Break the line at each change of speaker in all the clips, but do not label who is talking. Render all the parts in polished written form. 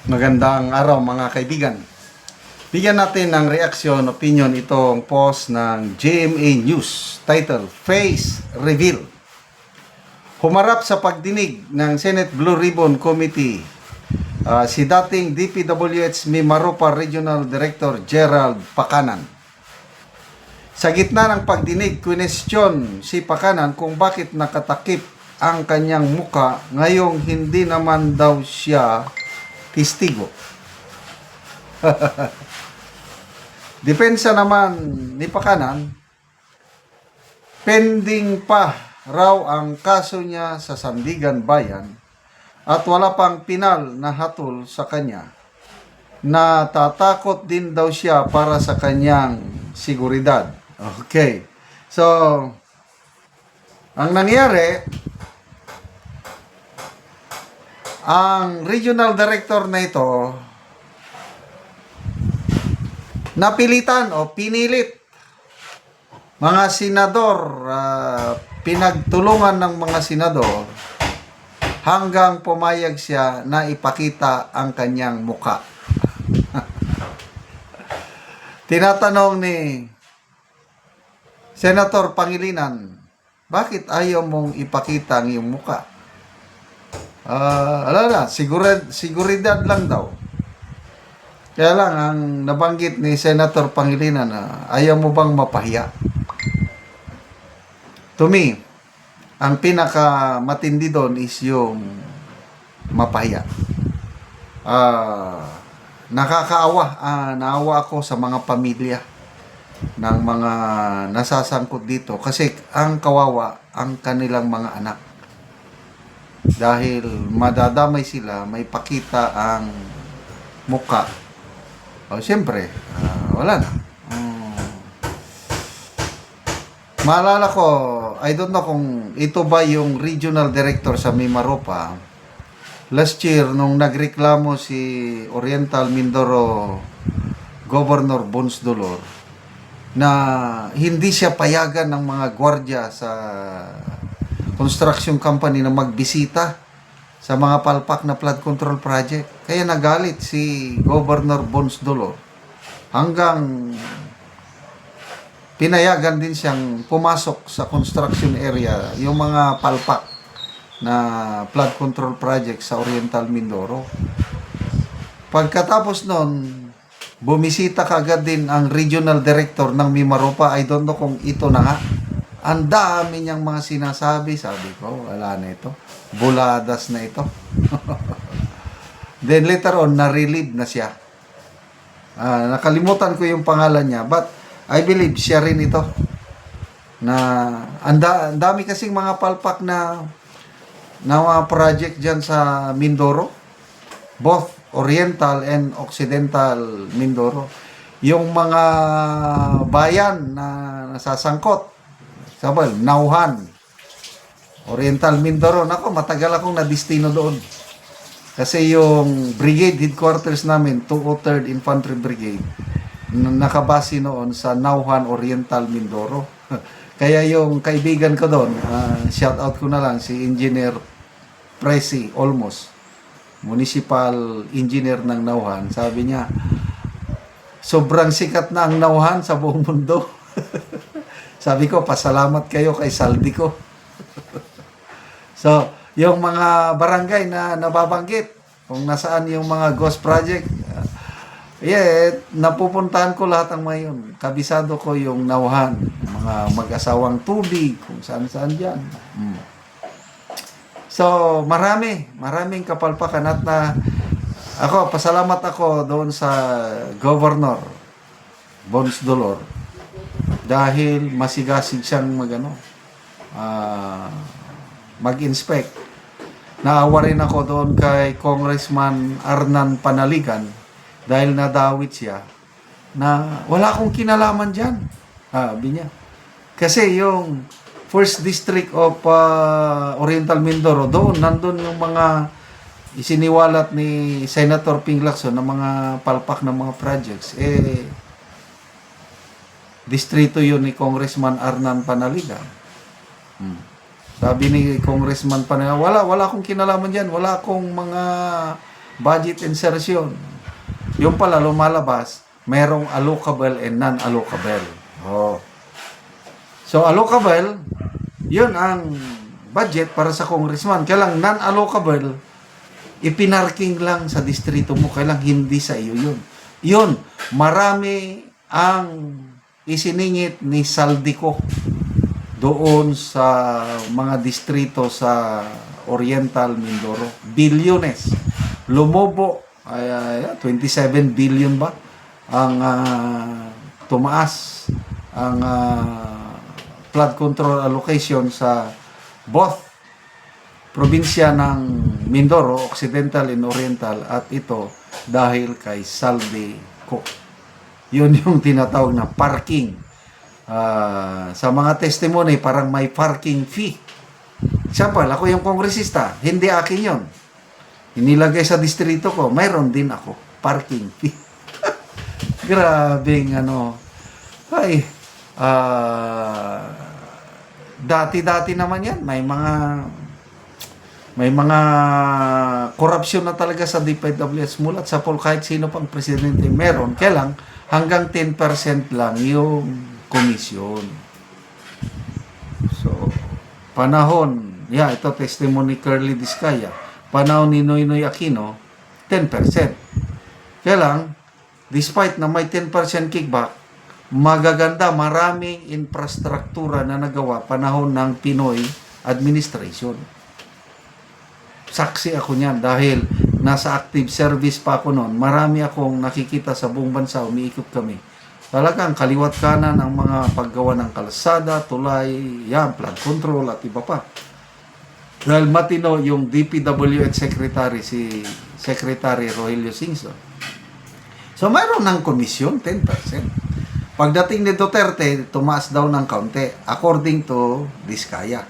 Magandang araw mga kaibigan. Bigyan natin ng reaksyon, opinion itong post ng GMA News. Title, Face Reveal. Humarap sa pagdinig ng Senate Blue Ribbon Committee si dating DPWH Mimaropa Regional Director Gerald Pacanan. Sa gitna ng pagdinig, question si Pacanan kung bakit nakatakip ang kanyang muka ngayong hindi naman daw siya testigo. Depensa naman ni Pacanan, pending pa raw ang kaso niya sa Sandigan Bayan at wala pang pinal na hatol sa kanya. Natatakot din daw siya para sa kanyang seguridad. Okay. So, ang nangyari, ang regional director na ito napilitan o pinilit mga senador, pinagtulungan ng mga senador hanggang pumayag siya na ipakita ang kanyang muka. Tinatanong ni Senator Pangilinan, bakit ayaw mong ipakita ang iyong muka? Seguridad lang daw. Kaya lang, ang nabanggit ni Senator Pangilinan na ayaw mo bang mapahiya? To me, ang pinakamatindi doon is yung mapahiya. Nakakaawa, naawa ako sa mga pamilya ng mga nasasangkot dito kasi ang kawawa ang kanilang mga anak. Dahil madadamay sila, may pakita ang muka. O siyempre, wala na. Maalala ko, I don't know kung ito ba yung regional director sa Mimaropa. Last year, nung nagreklamo si Oriental Mindoro Governor Bons Dolor na hindi siya payagan ng mga gwardiya sa construction company na magbisita sa mga palpak na flood control project. Kaya nagalit si Governor Bons Dolor hanggang pinayagan din siyang pumasok sa construction area yung mga palpak na flood control project sa Oriental Mindoro. Pagkatapos nun, bumisita kagad din ang regional director ng Mimaropa. I don't know kung ito na nga. Ang dami niyang mga sinasabi. Sabi ko, wala na ito. Buladas na ito. Then later on, na-relieve na siya. Nakalimutan ko yung pangalan niya. But I believe siya rin ito. Na ang dami kasing mga palpak na mga project dyan sa Mindoro. Both Oriental and Occidental Mindoro. Yung mga bayan na nasasangkot. Sabal, Nauhan, Oriental Mindoro. Nako, matagal akong nadistino doon. Kasi yung brigade headquarters namin, 203rd Infantry Brigade, nakabase noon sa Nauhan, Oriental Mindoro. Kaya yung kaibigan ko doon, shout out ko na lang, si Engineer Presi Olmos, Municipal Engineer ng Nauhan. Sabi niya, sobrang sikat na ang Nauhan sa buong mundo. Sabi ko, pasalamat kayo kay Saldi ko. So, yung mga barangay na nababanggit, kung nasaan yung mga ghost project, napupuntahan ko lahat ng mga yun. Kabisado ko yung Nauhan, mga mag-asawang tubig, kung saan-saan dyan. So, maraming kapalpakan at pasalamat ako doon sa Governor Bons Dolor. Dahil masigasig siyang mag-inspect. Naawa rin ako doon kay Congressman Arnan Panaligan dahil nadawit siya na wala akong kinalaman dyan. Sabi niya. Kasi yung First District of Oriental Mindoro, nandun yung mga isiniwalat ni Senator Ping Lacson na mga palpak ng mga projects. Distrito yun ni Congressman Arnan Panaligan. Sabi ni Congressman Panaligan, wala akong kinalaman dyan. Wala akong mga budget insertion. Yung pala lumalabas, merong allocable and non-allocable. Oh. So, allocable, yun ang budget para sa congressman. Kailang non-allocable, ipinarking lang sa distrito mo. Kailang hindi sa iyo yun. Yun, marami ang isiningit ni Saldico doon sa mga distrito sa Oriental Mindoro. Bilyones. Lumobo, 27 billion ba? Ang tumaas ang flood control allocation sa both probinsya ng Mindoro, Occidental and Oriental, at ito dahil kay Saldico. Yun yung tinatawag na parking. Sa mga testimony, parang may parking fee. Example, ako yung kongresista, hindi akin yon. Inilagay sa distrito ko, mayroon din ako parking fee. Grabing ay, dati-dati naman yan, may mga korupsyon na talaga sa DPWH mulat sa kahit sino pang presidente meron. Kaya lang, hanggang 10% lang yung komisyon. So, panahon, ito testimony Curly Discaya, panahon ni Noynoy Aquino, 10%. Kaya lang, despite na may 10% kickback, magaganda, maraming infrastruktura na nagawa panahon ng Pinoy administration. Saksi ako niyan dahil nasa active service pa ako noon. Marami akong nakikita sa buong bansa, umiikot kami. Talagang kaliwat kanan ang mga paggawa ng kalsada, tulay, flood control at iba pa. Dahil matino yung DPWH Secretary, si Secretary Rogelio Singson. So mayroon ng komisyon, 10%. Pagdating ni Duterte, tumaas daw ng kaunti. According to Diskaya,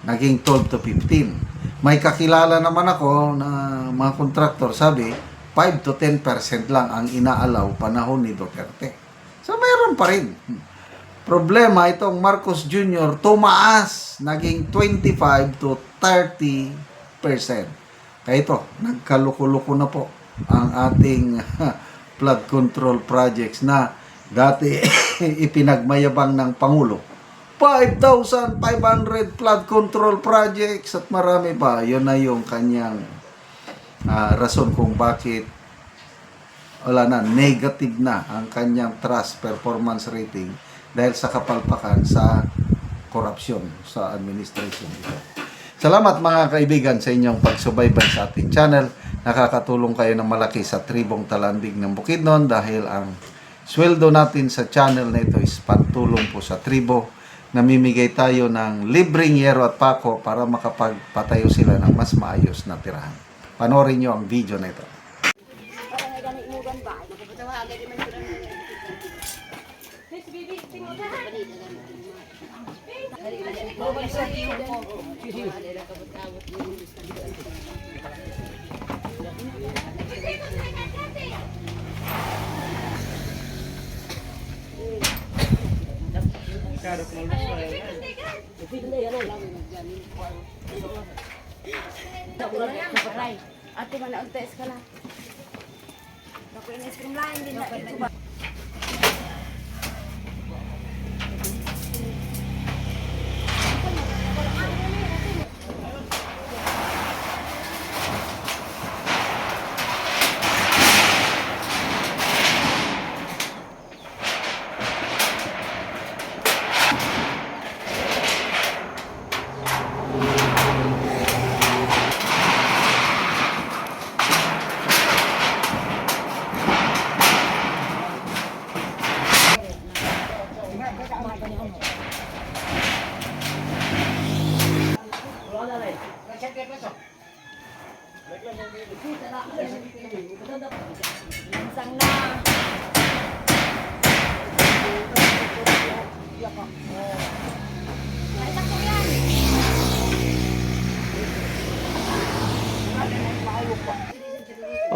naging 12 to 15. May kakilala naman ako na mga kontraktor, sabi, 5 to 10% lang ang inaalaw panahon ni Duterte. So, mayroon pa rin. Problema, itong Marcos Jr. tumaas, naging 25 to 30%. Kaya ito, nagkaluko-luko na po ang ating flood control projects na dati ipinagmayabang ng Pangulo. 5,500 flood control projects at marami pa. Yun na yung kanyang rason kung bakit negative na ang kanyang trust performance rating dahil sa kapalpakan sa korupsyon sa administration dito. Salamat mga kaibigan sa inyong pagsubaybay sa ating channel. Nakakatulong kayo ng malaki sa tribong Talandig ng Bukidnon dahil ang sweldo natin sa channel na ito is pantulong po sa tribo. Namimigay tayo ng libreng yero at pako para makapagpatayo sila ng mas maayos na tirahan. Panoorin nyo ang video na ito.
Ate mana untes ka na. Ako in ice cream line din na. Lansang na.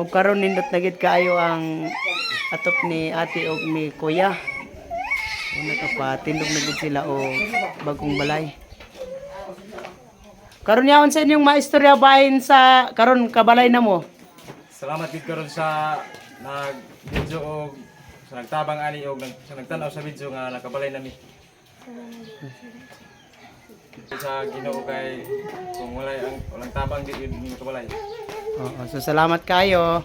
O karon nindot na gid kaayo ang atop ni ate og ni kuya. O nakapatindog na gid sila o bagong balay. Karon yaon sa inyong maistorya bahin sa karon kabalay na mo.
salamat gid karon sa nag-video og sa nagtabang ani og sa nagtan-aw sa video nga nakabalay nami. Sa Ginoo kay kung walang tabang di yun kabalay.
Oo, so salamat kayo.